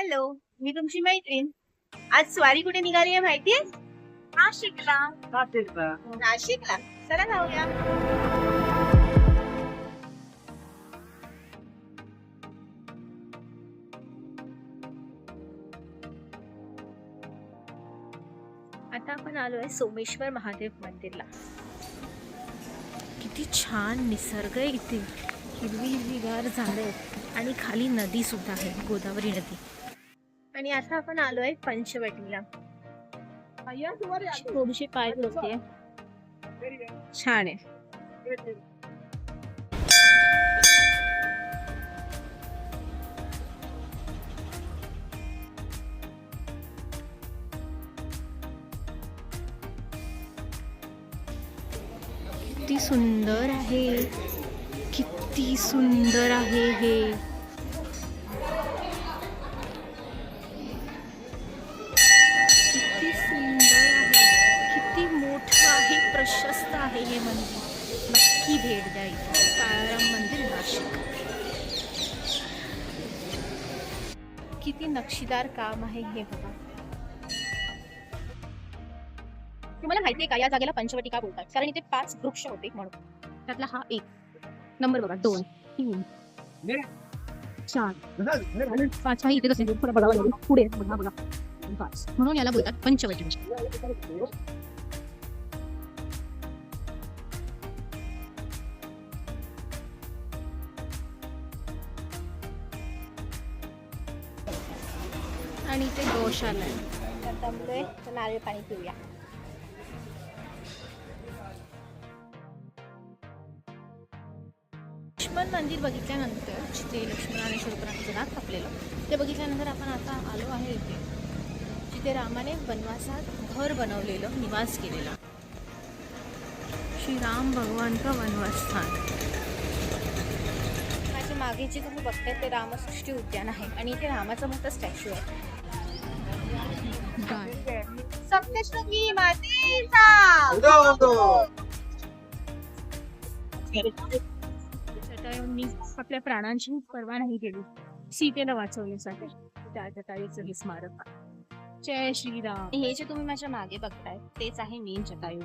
Hello, मी तुमची मैत्रीण. आज स्वारी कुठे निघाली आहे माहितीये? नाशिकला. नाशिकला चला जाऊया. आता आपण आलोय सोमेश्वर महादेव मंदिरला. किती छान निसर्ग आहे इथे. हिरवी हिरवीगार झाडं आहेत आणि खाली नदी सुद्धा आहे, गोदावरी नदी. आणि आता आपण आलोय पंचवटीला. थोडीशी पाय धुते. छान आहे. किती सुंदर आहे, किती सुंदर आहे हे. किती सुंदर आहे, किती मोठं आहे, प्रशस्त आहे हे मंदिर. नक्की भेट द्या इथे. काळाराम मंदिर, नाशिक. किती नक्षीदार काम आहे हे बघा. तुम्हाला माहितीये का या जागेला पंचवटी का बोलतात? कारण इथे 5 वृक्ष होते म्हणून. त्यातला हा एक नंबर बघा, 2 3 4 5 हा इथे कसं पुढे बघावं लागेल. पुढे बघा बघा 5 म्हणून याला बोलतात पंचवटी. आणि इथे गोशाला आहे. त्यामुळे नारळ पाणी पिऊया. लक्ष्मण मंदिर बघितल्यानंतर जिथे लक्ष्मण आणि शूर्पणखेचं नाक कापलेलं ते बघितल्यानंतर आपण आता आलो आहे इथे जिथे रामाने वनवासात घर बनवलेलं, निवास केलेला. श्री राम भगवान का वनवास स्थान. माझ्या मागे जे तुम्ही बघताय ते रामसृष्टी उद्यान आहे आणि इथे रामाचा मोठा स्टॅच्यू आहे. सप्तशृंगी मातेचा जटायूंनी आपल्या प्राणांची पर्वा नाही केली सीतेला वाचवण्यासाठी. त्या जटायूचं हे स्मारक. जय श्रीराम. हे जे तुम्ही माझ्या मागे बघताय तेच आहे मेन जटायू.